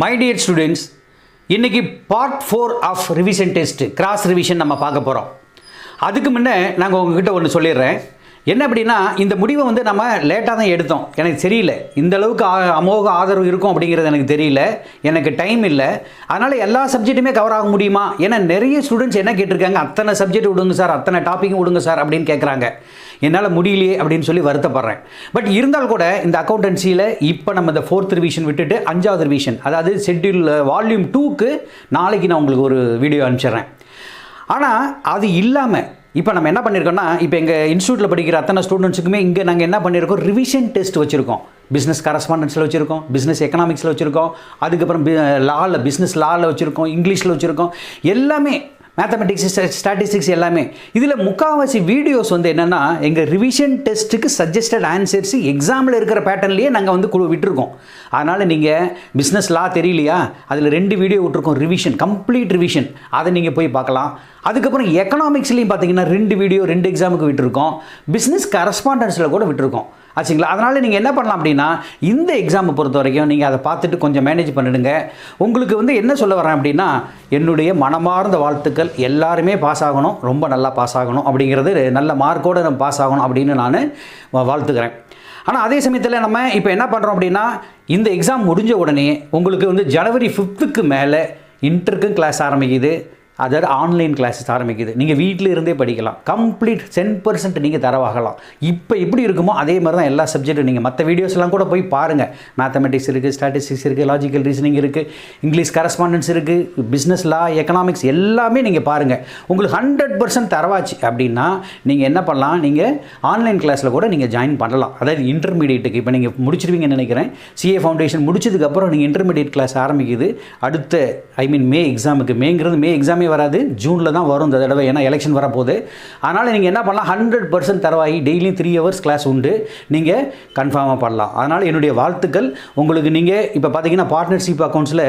My dear students, இன்னைக்கு part 4 of revision test cross revision நம்ம பார்க்க போகிறோம். அதுக்கு முன்னே நாங்கள் உங்ககிட்ட ஒன்று சொல்லிடுறேன். என்ன அப்படின்னா, இந்த முடிவை வந்து நம்ம லேட்டாக தான் எடுத்தோம். எனக்கு தெரியல இந்த அளவுக்கு அமோக ஆதரவு இருக்கும் அப்படிங்கிறது எனக்கு தெரியல. எனக்கு டைம் இல்லை. அதனால் எல்லா சப்ஜெக்ட்டுமே கவர் ஆக முடியுமா? ஏன்னா நிறைய ஸ்டூடெண்ட்ஸ் என்ன கேட்டிருக்காங்க, அத்தனை சப்ஜெக்ட் விடுங்க சார், அத்தனை டாப்பிக்கும் விடுங்க சார் அப்படின்னு கேட்குறாங்க. என்னால் முடியலையே அப்படின்னு சொல்லி வருத்தப்படுறேன். பட் இருந்தால் கூட இந்த அக்கௌண்டன்சியில் இப்போ நம்ம இந்த 4th ரிவிஷன் விட்டுட்டு 5வது ரிவிஷன், அதாவது ஷெட்யூல் வால்யூம் 2க்கு நாளைக்கு நான் உங்களுக்கு ஒரு வீடியோ அனுப்பிச்சிடுறேன். ஆனால் அது இல்லாமல் இப்போ நம்ம என்ன பண்ணியிருக்கோம்னா, இப்போ எங்கள் இன்ஸ்டியூட்டில் படிக்கிற அத்தனை ஸ்டூடெண்ட்ஸுக்குமே இங்கே நாங்கள் என்ன பண்ணியிருக்கோம், ரிவிஷன் டெஸ்ட் வச்சுருக்கோம். பிஸ்னஸ் கரஸ்பாண்டன்ஸில் வச்சுருக்கோம், பிஸ்னஸ் எக்கனாமிக்ஸில் வச்சுருக்கோம், அதுக்கப்புறம் லாவில் பிஸ்னஸ் லாவில் வச்சுருக்கோம், இங்கிலீஷில் வச்சுருக்கோம், எல்லாமே மேத்தமெட்டிக்ஸ் ஸ்டாட்டிஸ்டிக்ஸ் எல்லாமே. இதில் முக்கால்வாசி வீடியோஸ் வந்து என்னென்னா, எங்கள் ரிவிஷன் டெஸ்ட்டுக்கு சஜஸ்டட் ஆன்சர்ஸ் எக்ஸாமில் இருக்கிற பேட்டர்ன்லேயே நாங்கள் வந்து விட்டுருக்கோம். அதனால் நீங்கள் பிஸ்னஸ் லா தெரியலையா, அதில் 2 வீடியோ விட்டுருக்கோம், ரிவிஷன், கம்ப்ளீட் ரிவிஷன், அதை நீங்கள் போய் பார்க்கலாம். அதுக்கப்புறம் எக்கனாமிக்ஸ்லேயும் பார்த்தீங்கன்னா 2 வீடியோ 2 எக்ஸாமுக்கு விட்டுருக்கோம், பிஸ்னஸ் கரஸ்பாண்டன்ஸில் கூட விட்டுருக்கோம் ஆச்சுங்களா. அதனால் நீங்கள் என்ன பண்ணலாம் அப்படின்னா, இந்த எக்ஸாமை பொறுத்த வரைக்கும் நீங்கள் அதை பார்த்துட்டு கொஞ்சம் மேனேஜ் பண்ணிடுங்க. உங்களுக்கு வந்து என்ன சொல்ல வரேன் அப்படின்னா, என்னுடைய மனமார்ந்த வாழ்த்துக்கள், எல்லாருமே பாஸ் ஆகணும், ரொம்ப நல்லா பாஸ் ஆகணும் அப்படிங்கிறது, நல்ல மார்க்கோடு நம்ம பாஸ் ஆகணும் அப்படின்னு நான் வாழ்த்துக்கிறேன். ஆனால் அதே சமயத்தில் நம்ம இப்போ என்ன பண்ணுறோம் அப்படின்னா, இந்த எக்ஸாம் முடிஞ்ச உடனே உங்களுக்கு வந்து ஜனவரி 5க்கு மேலே இன்டர்க்கும் கிளாஸ் ஆரம்பிக்குது, அதாவது ஆன்லைன் கிளாஸஸ் ஆரம்பிக்குது. நீங்கள் வீட்டில் இருந்தே படிக்கலாம், கம்ப்ளீட் 10% நீங்கள் தரவாகலாம். இப்போ எப்படி இருக்குமோ அதே மாதிரி தான் எல்லா சப்ஜெக்ட்டும். நீங்கள் மற்ற வீடியோஸ்லாம் கூட போய் பாருங்கள். மேத்தமெட்டிக்ஸ் இருக்குது, ஸ்டாட்டிஸ்டிக்ஸ் இருக்குது, லாஜிக்கல் ரீசனிங் இருக்குது, இங்கிலீஷ் கரஸ்பாண்டன்ஸ் இருக்குது, பிஸ்னஸ் லா, எக்கனாமிக்ஸ் எல்லாமே நீங்கள் பாருங்கள். உங்களுக்கு 100% தரவாச்சு அப்படின்னா நீங்கள் என்ன பண்ணலாம், நீங்கள் ஆன்லைன் கிளாஸில் கூட நீங்கள் ஜாயின் பண்ணலாம். அதாவது இன்டர்மீடியட்டுக்கு இப்போ நீங்கள் முடிச்சிருவீங்கன்னு நினைக்கிறேன். சிஏ ஃபவுண்டேஷன் முடிச்சதுக்கப்புறம் நீங்கள் இன்டர்மீடியட் கிளாஸ் ஆரம்பிக்குது. அடுத்த மே எக்ஸாமுக்கு, மேங்கிறது மே எக்ஸாமே வராது, ஜூனில் தான் வரும் இந்த தடவை, ஏன்னா எலெக்ஷன் வரப்போகுது. அதனால் நீங்கள் என்ன பண்ணலாம், 100% தரவாகி டெய்லியும் 3 ஹவர்ஸ் கிளாஸ் உண்டு, நீங்கள் கன்ஃபார்மாக பண்ணலாம். அதனால் என்னுடைய வாழ்த்துக்கள் உங்களுக்கு. நீங்கள் இப்போ பார்த்தீங்கன்னா பார்ட்னர்ஷிப் அக்கௌண்ட்ஸில்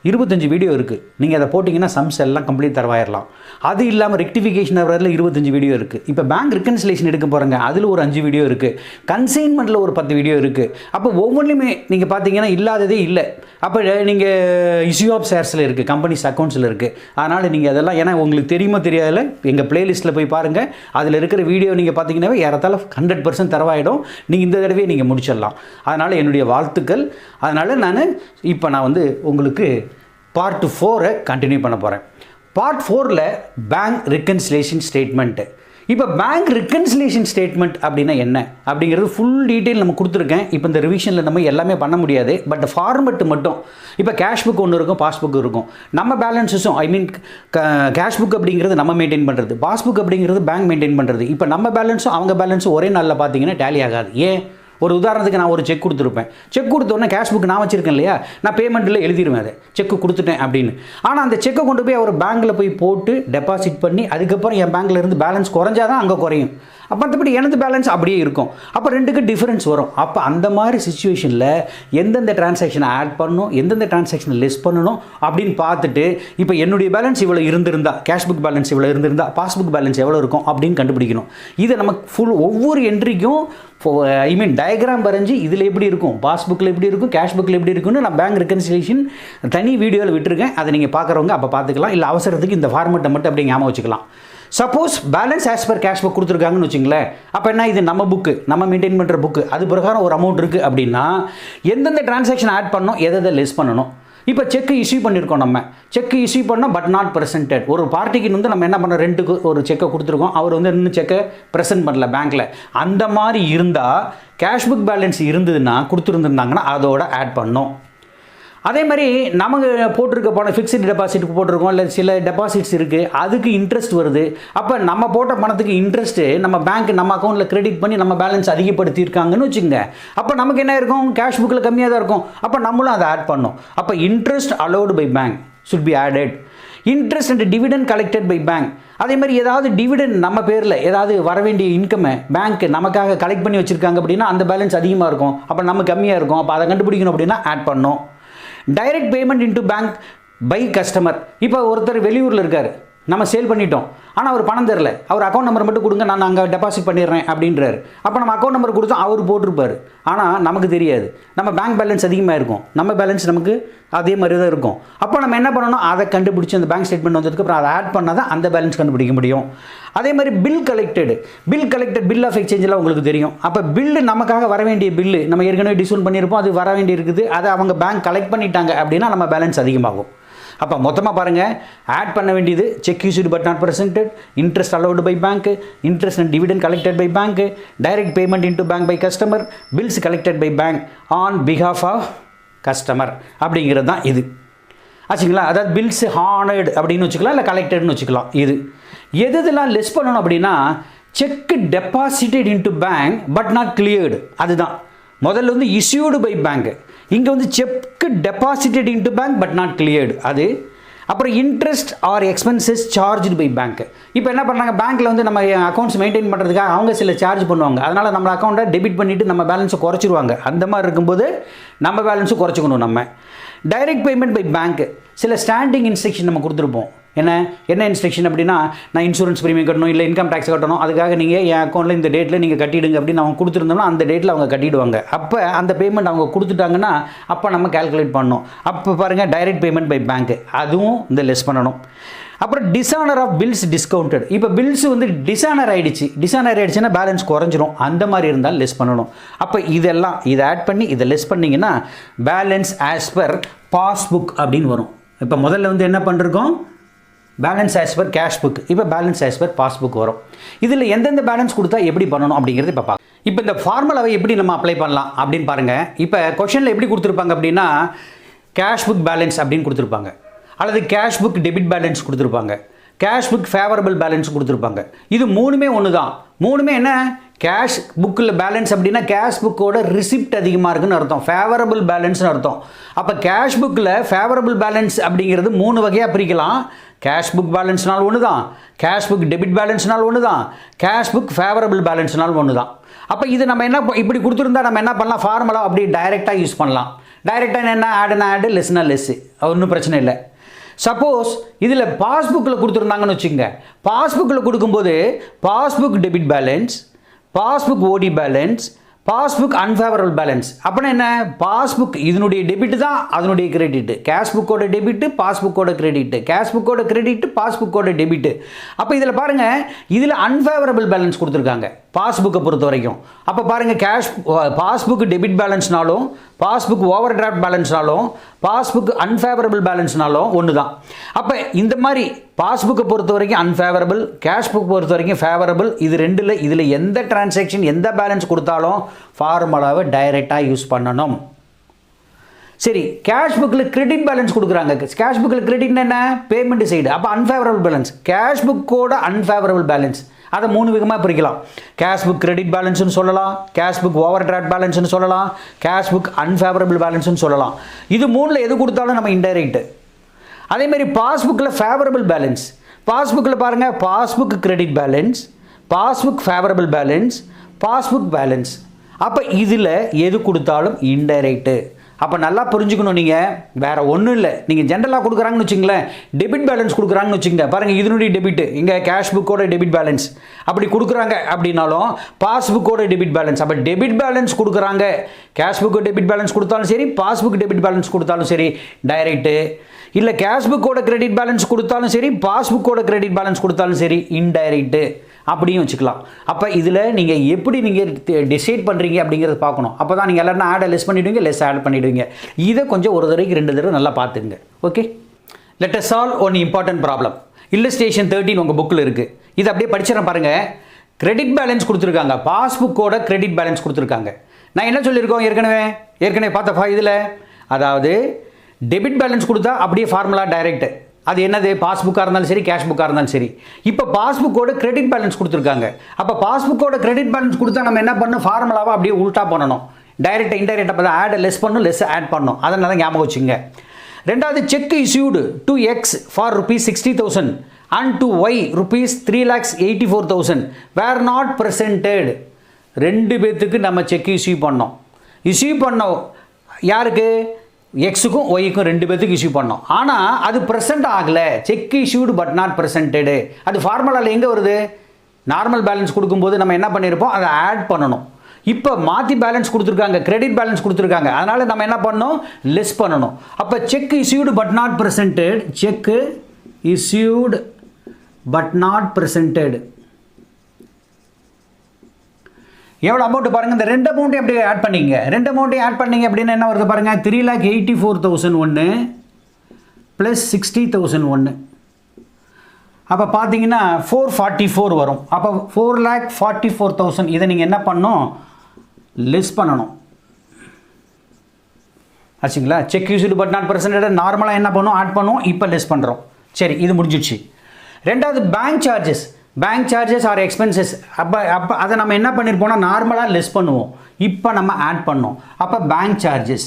25 வீடியோ இருக்குது. நீங்கள் அதை போட்டிங்கன்னா சம்ஸ் எல்லாம் கம்ப்ளீட் தரவாயிடலாம். அது இல்லாமல் ரெக்டிஃபிகேஷன் வரதில் 25 வீடியோ இருக்குது. இப்போ பேங்க் ரெக்கன்சிலேஷன் எடுக்க போகிறாங்க, அதில் ஒரு 5 வீடியோ இருக்குது. கன்சைன்மெண்ட்டில் ஒரு 10 வீடியோ இருக்குது. அப்போ ஒவ்வொன்றுமே நீங்கள் பார்த்தீங்கன்னா இல்லாததே இல்லை. அப்போ நீங்கள் இஷ்யூ ஆஃப் ஷேர்ஸில் இருக்குது, கம்பெனிஸ் அக்கௌண்ட்ஸில் இருக்குது. அதனால் நீங்கள் அதெல்லாம், ஏன்னா உங்களுக்கு தெரியுமோ தெரியாதுல, எங்கள் பிளேலிஸ்ட்டில் போய் பாருங்கள். அதில் இருக்கிற வீடியோ நீங்கள் பார்த்தீங்கன்னாவே ஏறத்தாழ 100% தரவாயிடும். நீங்கள் இந்த தடவையே நீங்கள் முடிச்சிடலாம். அதனால் என்னுடைய வாழ்த்துக்கள். அதனால் நான் வந்து உங்களுக்கு பார்ட் 4 கண்டினியூ பண்ண போகிறேன். பார்ட் 4ல் பேங்க் ரெக்கன்சிலேஷன் ஸ்டேட்மெண்ட்டு. இப்போ பேங்க் ரெக்கன்சிலேஷன் ஸ்டேட்மெண்ட் அப்படின்னா என்ன அப்படிங்கிறது ஃபுல் டீட்டெயில் நம்ம கொடுத்துருக்கேன். இப்போ இந்த ரிவிஷனில் நம்ம எல்லாமே பண்ண முடியாது, பட் ஃபார்மெட்டு மட்டும். இப்போ கேஷ் புக் ஒன்று இருக்கும், பாஸ்புக் இருக்கும். நம்ம பேலன்ஸஸும், கேஷ் புக் அப்படிங்கிறது நம்ம மெயின்டைன் பண்ணுறது, பாஸ்புக் அப்படிங்கிறது பேங்க் மெயின்டைன் பண்ணுறது. இப்போ நம்ம பேலன்ஸும் அவங்க பேலன்ஸும் ஒரே நாளில் பார்த்தீங்கன்னா டேலி ஆகாது. ஏன்? ஒரு உதாரணத்துக்கு நான் ஒரு செக் கொடுத்துருப்பேன். செக் கொடுத்தோன்னே கேஷ் புக் நான் வச்சுருக்கேன் இல்லையா, நான் பேமெண்ட்டில் எழுதிடுவேன் அதை, செக்கு கொடுத்துட்டேன் அப்படின்னு. ஆனால் அந்த செக்கை கொண்டு போய் அவர் பேங்க்கில் போய் போட்டு டெபாசிட் பண்ணி, அதுக்கப்புறம் என் பேங்க்கில் இருந்து பேலன்ஸ் குறைஞ்சாதான் அங்கே குறையும். அப்போ மற்றபடி எனது பேலன்ஸ் அப்படியே இருக்கும். அப்போ 2க்கு டிஃப்ரென்ஸ் வரும். அப்போ அந்த மாதிரி சிச்சுவேஷனில் எந்தெந்த டிரான்சாக்ஷனை ஆட் பண்ணணும், எந்தெந்த டிரான்சாக்ஷனை லெஸ் பண்ணணும் அப்படின்னு பார்த்துட்டு, இப்போ என்னுடைய பேலன்ஸ் இவ்வளோ இருந்திருந்தா, கேஷ் புக் பேலன்ஸ் இவ்வளோ இருந்திருந்தா, பாஸ்புக் பேலன்ஸ் எவ்வளோ இருக்கும் அப்படின்னு கண்டுபிடிக்கணும். இதை நமக்கு ஒவ்வொரு என்ட்ரிக்கும் டயக்ராம் வரைஞ்சி இதில் எப்படி இருக்கும், பாஸ்புக்கில் எப்படி இருக்கும், கேஷ் புக்கில் எப்படி இருக்குன்னு நான் பேங்க் ரெக்கன்சிலேஷன் தனி வீடியோவில் விட்டுருக்கேன். அதை நீங்கள் பார்க்குறவங்க அப்போ பார்த்துக்கலாம். இல்லை அவசரத்துக்கு இந்த ஃபார்மெட்டை மட்டும் அப்படி ஞாபகம் வச்சுக்கலாம். Suppose balance as per cash book கொடுத்துருக்காங்கன்னு வச்சுங்களேன். அப்போ என்ன, இது நம்ம புக்கு, நம்ம மெயின்டைன் பண்ணுற புக்கு, அது பிரகாரம் ஒரு அமௌண்ட் இருக்குது அப்படின்னா எந்தெந்த டிரான்சாக்ஷன் ஆட் பண்ணணும், எதை லெஸ் பண்ணணும். இப்போ செக்கு இஷ்யூ பண்ணியிருக்கோம், நம்ம செக்கு இஷ்யூ பண்ணோம் பட் நாட் ப்ரெசென்டட். ஒரு பார்ட்டிக்கு வந்து நம்ம என்ன பண்ணோம், ரெண்டுக்கு ஒரு செக்கை கொடுத்துருக்கோம், அவர் வந்து இன்னும் செக்கை ப்ரெசென்ட் பண்ணல பேங்க்கில். அந்த மாதிரி இருந்தால் கேஷ் புக் பேலன்ஸ் இருந்ததுன்னா, கொடுத்துருந்துருந்தாங்கன்னா அதோட ஆட் பண்ணோம். அதே மாதிரி நமக்கு போட்டிருக்க பணம் ஃபிக்ஸ்டு டெபாசிட்டுக்கு போட்டிருக்கோம், இல்லை சில டெபாசிட்ஸ் இருக்குது, அதுக்கு இன்ட்ரெஸ்ட் வருது. அப்போ நம்ம போட்ட பணத்துக்கு இன்ட்ரெஸ்ட்டு நம்ம பேங்க் நம்ம அக்கௌண்ட்டில் கிரெடிட் பண்ணி நம்ம பேலன்ஸ் அதிகப்படுத்தியிருக்காங்கன்னு வச்சுங்க. அப்போ நமக்கு என்ன இருக்கும், கேஷ் புக்கில் கம்மியாக தான் இருக்கும். அப்போ நம்மளும் அதை ஆட் பண்ணோம். அப்போ interest allowed by bank should be added. Interest and dividend collected by bank. அதே மாதிரி ஏதாவது டிவிடெண்ட் நம்ம பேரில் ஏதாவது வர வேண்டிய இன்கம்மை பேங்க் நமக்காக கலெக்ட் பண்ணி வச்சுருக்காங்க அப்படின்னா அந்த பேலன்ஸ் அதிகமாக இருக்கும், அப்போ நம்ம கம்மியாக இருக்கும். அப்போ அதை கண்டுபிடிக்கணும் அப்படின்னா ஆட் பண்ணோம். Direct payment into bank by customer. இப்போ ஒருத்தர் வெளியூரில் இருக்கார், நம்ம சேல் பண்ணிட்டோம். ஆனால் அவர் பணம் தரல, அவர் அக்கௌண்ட் நம்பர் மட்டும் கொடுங்க, நான் அங்கே டெபாசிட் பண்ணிடுறேன் அப்படின்றாரு. அப்போ நம்ம அக்கௌண்ட் நம்பர் கொடுத்தா அவர் போட்டிருப்பார், ஆனால் நமக்கு தெரியாது. நம்ம பேங்க் பேலன்ஸ் அதிகமாக இருக்கும், நம்ம பேலன்ஸ் நமக்கு அதே மாதிரி தான் இருக்கும். அப்போ நம்ம என்ன பண்ணணும், அதை கண்டுபிடிச்சி அந்த பேங்க் ஸ்டேட்மெண்ட் வந்ததுக்கப்புறம் அதை ஆட் பண்ணால் தான் அந்த பேலன்ஸ் கண்டுபிடிக்க முடியும். அதே மாதிரி பில் கலெக்டட் பில் ஆஃப் எக்ஸ்சேஞ்செலாம் உங்களுக்கு தெரியும். அப்போ பில்லு நமக்காக வர வேண்டிய பில்லு நம்ம ஏற்கனவே டிஸ்கவுண்ட் பண்ணியிருப்போம், அது வர வேண்டி இருக்குது, அதை அவங்க பேங்க் கலெக்ட் பண்ணிட்டாங்க அப்படின்னா நம்ம பேலன்ஸ் அதிகமாகும். அப்போ மொத்தமாக பாருங்கள், ஆட் பண்ண வேண்டியது check issued but not presented, interest allowed by bank, interest and dividend collected by bank, direct payment into bank by customer, bills collected by bank on behalf of customer அப்படிங்கிறது தான் இது ஆச்சுங்களா. அதாவது பில்ஸ் ஹானர்டு அப்படின்னு வச்சுக்கலாம், இல்லை கலெக்டட்னு வச்சுக்கலாம். இது எதெல்லாம் லெஸ் பண்ணணும் அப்படின்னா, cheque deposited into bank but not cleared, அதுதான் முதல்ல வந்து இஷ்யூடு பை பேங்க். இங்கே வந்து cheque deposited into bank but not cleared அது. அப்புறம் interest or expenses charged by bank. இப்போ என்ன பண்ணுறாங்க, பேங்க்கில் வந்து நம்ம அக்கௌண்ட்ஸ் மெயின்டைன் பண்ணுறதுக்காக அவங்க சில சார்ஜ் பண்ணுவாங்க, அதனால் நம்ம அக்கௌண்ட்டை டெபிட் பண்ணிவிட்டு நம்ம பேலன்ஸை குறைச்சிருவாங்க. அந்த மாதிரி இருக்கும்போது நம்ம பேலன்ஸும் குறைச்சிக்கணும். நம்ம டைரெக்ட் பேமெண்ட் பை பேங்க் சில ஸ்டாண்டிங் இன்ஸ்ட்ரக்ஷன் நம்ம கொடுத்துருப்போம். என்ன இன்ஸ்ட்ரக்ஷன் அப்படின்னா, நான் இன்சூரன்ஸ் ப்ரீமியம் கட்டணும், இல்லை இன்கம் டேக்ஸ் கட்டணும், அதுக்காக நீங்கள் என் அக்கௌண்ட்டில் இந்த டேட்டில் நீங்கள் கட்டிடுங்க அப்படின்னு அவங்க கொடுத்துருந்தோம்னா அந்த டேட்டில் அவங்க கட்டிடுவாங்க. அப்போ அந்த பேமெண்ட் அவங்க கொடுத்துட்டாங்கன்னா அப்போ நம்ம கால்குலேட் பண்ணணும். அப்போ பாருங்கள், டைரெக்ட் பேமெண்ட் பை பேங்க், அதுவும் இந்த லெஸ் பண்ணணும். அப்புறம் டிஸானர் ஆஃப் பில்ஸ் டிஸ்கவுண்டட். இப்போ பில்ஸ் வந்து டிஸானர் ஆகிடுச்சுன்னா பேலன்ஸ் குறைஞ்சிரும், அந்த மாதிரி இருந்தால் லெஸ் பண்ணணும். அப்போ இதை ஆட் பண்ணி இதை லெஸ் பண்ணிங்கன்னா பேலன்ஸ் ஆஸ் பர் பாஸ்புக் அப்படின்னு வரும். இப்போ முதல்ல வந்து என்ன பண்ணிருக்கோம், balance as per cash book, இப்போ பேலன்ஸ் ஆஸ் பர் பாஸ்புக் வரும். இதில் எந்தெந்த பேலன்ஸ் கொடுத்தா எப்படி பண்ணணும் அப்படிங்கிறது இப்போ பார்க்கலாம். இப்போ இந்த ஃபார்முலாவை எப்படி நம்ம அப்ளை பண்ணலாம் அப்படின்னு பாருங்கள். இப்போ கொஷனில் எப்படி கொடுத்துருப்பாங்க அப்படின்னா, கேஷ் புக் பேலன்ஸ் அப்படின்னு கொடுத்துருப்பாங்க, அல்லது கேஷ் புக் டெபிட் பேலன்ஸ் கொடுத்துருப்பாங்க, கேஷ் புக் ஃபேவரபிள் பேலன்ஸ் கொடுத்துருப்பாங்க. இது மூணுமே ஒன்று தான். மூணுமே என்ன, கேஷ் புக்கில் பேலன்ஸ் அப்படின்னா கேஷ் புக்கோட ரிசிப்ட் அதிகமாக இருக்குன்னு அர்த்தம், ஃபேவரபிள் பேலன்ஸ்னு அர்த்தம். அப்போ கேஷ் புக்கில் ஃபேவரபிள் பேலன்ஸ் அப்படிங்கிறது மூணு வகையாக பிரிக்கலாம். கேஷ் புக் பேலன்ஸ்னால் ஒன்று தான், கேஷ் புக் டெபிட் பேலன்ஸ்னால் ஒன்று தான், கேஷ் புக் ஃபேவரபிள் பேலன்ஸ்னால் ஒன்று தான். அப்போ இது நம்ம என்ன இப்படி கொடுத்துருந்தா நம்ம என்ன பண்ணலாம், ஃபார்முலா அப்படி டைரெக்டாக யூஸ் பண்ணலாம். டைரெக்டாக என்ன, ஆடு லெஸ்னா லெஸ்ஸு, ஒன்றும் பிரச்சனை இல்லை. சப்போஸ் இதில் பாஸ்புக்கில் கொடுத்துருந்தாங்கன்னு வச்சுக்கோங்க, பாஸ்புக்கில் கொடுக்கும்போது பாஸ்புக் டெபிட் பேலன்ஸ், பாஸ்புக் ஓடி பேலன்ஸ், பாஸ்புக் அன்ஃபேவரபிள் பேலன்ஸ். அப்படின்னா என்ன, பாஸ்புக் இதனுடைய டெபிட் தான் அதனுடைய கிரெடிட், கேஷ் புக்கோட டெபிட் பாஸ்புக்கோட கிரெடிட், கேஷ் புக்கோட கிரெடிட் பாஸ்புக்கோட டெபிட். அப்போ இதில் பாருங்கள், இதில் அன்ஃபேவரபிள் பேலன்ஸ் கொடுத்துருக்காங்க பாஸ்புக்கை பொறுத்த வரைக்கும். அப்போ பாருங்கள், பாஸ்புக் டெபிட் பேலன்ஸ்னாலும் பாஸ்புக் ஓவர் டிராஃப்ட் பேலன்ஸ்னாலும் பாஸ்புக் அன்ஃபேவரபிள் பேலன்ஸ்னாலும் ஒன்று தான். அப்போ இந்த மாதிரி பாஸ்புக்கை பொறுத்த வரைக்கும் அன்ஃபேவரபிள், கேஷ் புக் பொறுத்த வரைக்கும் ஃபேவரபிள், இது ரெண்டில் இதில் எந்த டிரான்சாக்ஷன் எந்த பேலன்ஸ் கொடுத்தாலும் ஃபார்முலாவை டைரெக்டாக யூஸ் பண்ணணும். சரி, கேஷ் புக்கில் கிரெடிட் பேலன்ஸ் கொடுக்குறாங்க. கேஷ் புக்கில் கிரெடிட்னா என்ன, பேமெண்ட் சைடு. அப்போ அன்ஃபேவரபிள் பேலன்ஸ், கேஷ் புக்கோட அன்ஃபேவரபிள் பேலன்ஸ், அதை மூணு விதமாக பிரிக்கலாம். கேஷ் புக் கிரெடிட் பேலன்ஸ்னு சொல்லலாம், கேஷ் புக் ஓவர் டிராஃப்ட் பேலன்ஸ்னு சொல்லலாம், கேஷ் புக் அன்ஃபேவரபிள் பேலன்ஸ்னு சொல்லலாம். இது மூணில் எது கொடுத்தாலும் நம்ம இன்டைரக்ட். அதேமாதிரி பாஸ்புக்கில் ஃபேவரபிள் பேலன்ஸ், பாஸ்புக்கில் பாருங்கள், passbook credit balance, passbook favourable balance, passbook balance. அப்போ இதில் எது கொடுத்தாலும் இன்டைரக்ட்டு. அப்போ நல்லா புரிஞ்சுக்கணும், நீங்கள் வேறு ஒன்றும் இல்லை. நீங்கள் ஜென்ரலாக கொடுக்குறாங்கன்னு வச்சுங்களேன், டெபிட் பேலன்ஸ் கொடுக்குறாங்கன்னு வச்சுங்க, பாருங்கள் இதனுடைய டெபிட், இங்கே கேஷ் புக்கோட டெபிட் பேலன்ஸ் அப்படி கொடுக்குறாங்க அப்படின்னாலும் பாஸ்புக்கோட டெபிட் பேலன்ஸ். அப்போ டெபிட் பேலன்ஸ் கொடுக்குறாங்க, கேஷ் புக்கு டெபிட் பேலன்ஸ் கொடுத்தாலும் சரி, பாஸ்புக் டெபிட் பேலன்ஸ் கொடுத்தாலும் சரி டைரெக்டு. இல்லை கேஷ் புக்கோட கிரெடிட் பேலன்ஸ் கொடுத்தாலும் சரி, பாஸ்புக்கோட கிரெடிட் பேலன்ஸ் கொடுத்தாலும் சரி இன்டைரக்ட்டு அப்படியும் வச்சுக்கலாம். அப்போ இதில் நீங்கள் எப்படி நீங்கள் டிசைட் பண்ணுறீங்க அப்படிங்கிறத பார்க்கணும். அப்போ தான் நீங்கள் எல்லாரும் ஆடை லெஸ் பண்ணிவிடுவீங்க, லெஸ் ஆட் பண்ணிவிடுவீங்க. இதை கொஞ்சம் ஒரு தடவைக்கு 2 தடவை நல்லா பார்த்துங்க. Okay, let us Sal one important problem. Illustration 13 உங்கள் புக்கில் இருக்குது. இது அப்படியே படிச்சிடறேன் பாருங்கள். கிரெடிட் பேலன்ஸ் கொடுத்துருக்காங்க, பாஸ்புக்கோட கிரெடிட் பேலன்ஸ் கொடுத்துருக்காங்க. நான் என்ன சொல்லியிருக்கோம் ஏற்கனவே பார்த்தப்பா இதில், அதாவது டெபிட் பேலன்ஸ் கொடுத்தா அப்படியே ஃபார்முலா டைரெக்ட். அது என்னது, பாஸ்புக்காக இருந்தாலும் சரி, கேஷ் புக்காக இருந்தாலும் சரி. இப்போ பாஸ்புக்கோட கிரெடிட் பேலன்ஸ் கொடுத்துருக்காங்க. அப்போ பாஸ்புக்கோட கிரெடிட் பேலன்ஸ் கொடுத்தா நம்ம என்ன பண்ணணும், ஃபார்முலாவை அப்படியே உல்ட்டா பண்ணணும். டைரெக்டாக இன்டைரக்டாக அப்போ தான் ஆட் லெஸ் பண்ணணும், லெஸ் ஆட் பண்ணணும். அதனால தான் ஞாபகம் வச்சுங்க. ரெண்டாவது, cheque issued to X for ₹60,000 and to Y ₹3,84,000 were not presented. 2 பேர்த்துக்கு நம்ம செக் இஷ்யூ பண்ணோம். யாருக்கு, எக்ஸுக்கும் ஒய்க்கும் ரெண்டு பேர்த்துக்கு இஷ்யூ பண்ணோம். ஆனால் அது ப்ரெசென்ட் ஆகலை, செக் இஷ்யூடு பட் நாட் ப்ரெசென்டடு. அது ஃபார்முலாவில் எங்கே வருது? நார்மல் பேலன்ஸ் கொடுக்கும்போது நம்ம என்ன பண்ணியிருப்போம், அதை ஆட் பண்ணணும். இப்போ மாற்றி பேலன்ஸ் கொடுத்துருக்காங்க, கிரெடிட் பேலன்ஸ் கொடுத்துருக்காங்க, அதனால் நம்ம என்ன பண்ணணும், லெஸ் பண்ணணும். அப்போ check issued but not presented, check issued but not presented எவ்வளோ அமௌண்ட் பாருங்கள். இந்த ரெண்டு அமௌண்ட்டையும் அப்படியே ஆட் பண்ணிங்க. ரெண்டு அமௌண்ட்டையும் ஆட் பண்ணிங்க அப்படின்னா என்ன வருது பாருங்கள், 3,84,000 ஒன்று ப்ளஸ் 60,000 ஒன்று. அப்போ பார்த்தீங்கன்னா 444 வரும். அப்போ 4,44,000 இதை நீங்கள் என்ன பண்ணணும், லெஸ் பண்ணணும் ஆச்சுங்களா. Check used but not presented நார்மலாக என்ன பண்ணும், ஆட் பண்ணுவோம். இப்போ லெஸ் பண்ணுறோம். சரி, இது முடிஞ்சிடுச்சு. ரெண்டாவது bank charges. Bank charges are expenses. அப்போ அதை நம்ம என்ன பண்ணியிருப்போம்னா நார்மலாக லெஸ் பண்ணுவோம். இப்போ நம்ம ஆட் பண்ணோம். அப்போ பேங்க் சார்ஜஸ்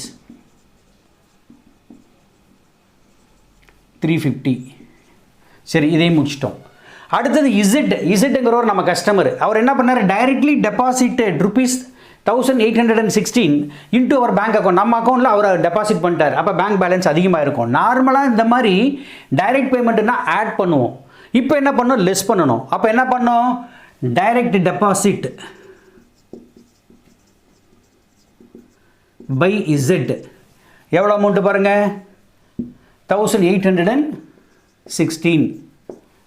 350. சரி, இதையும் முடிச்சிட்டோம். அடுத்தது இசட்டுங்கிறவர் நம்ம கஸ்டமர். அவர் என்ன பண்ணார், டைரக்ட்லி டெபாசிட்டட் ₹1,816 இன்ட்டு அவர் பேங்க் அக்கௌண்ட். நம்ம அக்கௌண்ட்டில் அவர் டெபாசிட் பண்ணிட்டார். அப்போ பேங்க் பேலன்ஸ் அதிகமாக இருக்கும். நார்மலாக இந்த மாதிரி டைரக்ட் பேமெண்ட்னா ஆட் பண்ணுவோம். இப்போ என்ன பண்ணணும், லெஸ் பண்ணணும். அப்போ என்ன பண்ணோம், டைரக்ட் டெபாசிட் பை இசட் எவ்வளோ அமௌண்ட்டு பாருங்கள், 1,816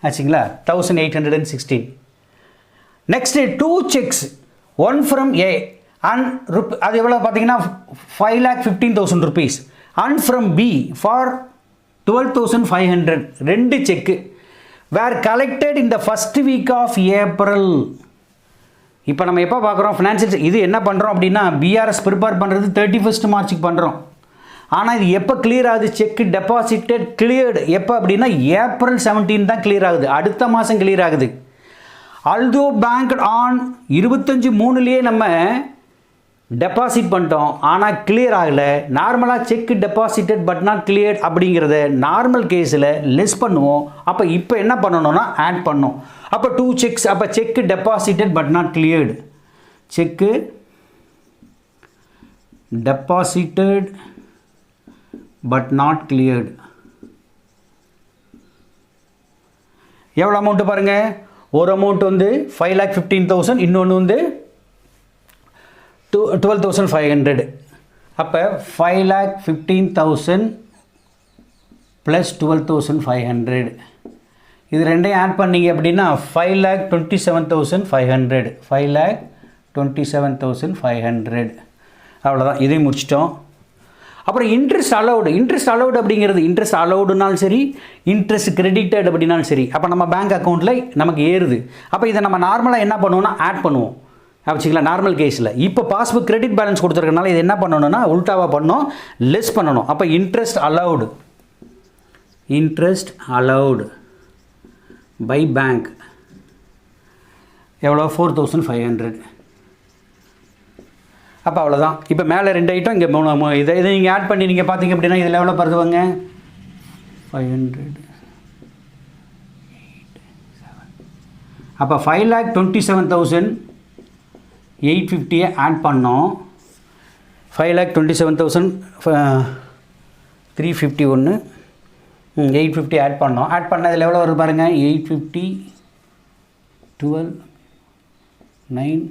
ஆச்சுங்களா. 1,816. Next 2 checks, one from A and அது எவ்வளோ பார்த்தீங்கன்னா 5,15,000 rupees and from B for 12,500. 2 cheque were collected in the first week of April. இப்போ நம்ம எப்போ பார்க்குறோம் ஃபினான்ஷியல், இது என்ன பண்ணுறோம் அப்படின்னா பிஆர்எஸ் ப்ரிப்பேர் பண்ணுறது 31 மார்ச்சுக்கு பண்ணுறோம். ஆனால் இது எப்போ கிளியர் ஆகுது, செக் டெபாசிட்டட் கிளியர்டு எப்போ அப்படின்னா April 17 தான் கிளியர் ஆகுது. அடுத்த மாதம் கிளியர் ஆகுது. ஆல்தோ பேங்க் ஆன் 25/3 நம்ம டெபாசிட் பண்ணிட்டோம், ஆனால் கிளியர் ஆகலை. நார்மலாக check deposited but not cleared அப்படிங்கிறத நார்மல் கேஸில் லெஸ் பண்ணுவோம். அப்போ இப்போ என்ன பண்ணணும்னா ஆட் பண்ணோம். அப்போ 2 checks. அப்போ cheque deposited but not cleared, cheque deposited but not cleared எவ்வளோ அமௌண்ட்டு பாருங்கள். ஒரு அமௌண்ட் வந்து 5,15,000, இன்னொன்று வந்து 12,500. அப்போ 5,15,000 ப்ளஸ் 12,500 இது ரெண்டையும் ஆட் பண்ணிங்க அப்படின்னா 5,27,500. 5,27,500 அவ்வளோதான். இதையும் முடிச்சிட்டோம். அப்புறம் இன்ட்ரெஸ்ட் அலௌடு அப்படிங்கிறது, இன்ட்ரெஸ்ட் அலௌடுனாலும் சரி, இன்ட்ரெஸ்ட் கிரெடிட்டட் அப்படின்னாலும் சரி, அப்போ நம்ம பேங்க் அக்கௌண்ட்டில் நமக்கு ஏறுது. அப்போ இதை நம்ம நார்மலாக என்ன பண்ணுவோம்னா ஆட் பண்ணுவோம் வச்சுக்கலாம் நார்மல் கேஸில். இப்போ பாஸ்புக் கிரெடிட் பேலன்ஸ் கொடுத்துருக்கனால இது என்ன பண்ணணும்னா உல்டாவாக பண்ணோம், லெஸ் பண்ணணும். அப்போ இன்ட்ரெஸ்ட் அலௌடு பை பேங்க் எவ்வளோ 4,500. அப்போ அவ்வளோதான். இப்போ மேலே 2 ஐட்டம், இங்கே 3. இதை நீங்கள் ஆட் பண்ணி நீங்கள் பார்த்தீங்க அப்படின்னா இதில் எவ்வளோ பருதுவாங்க, 500. அப்போ 5,27,850 ஆட் பண்ணோம். 5,27,351 850 ஆட் பண்ணோம். ஆட் பண்ணதில் எவ்வளோ வருது பாருங்கள், 850 12 9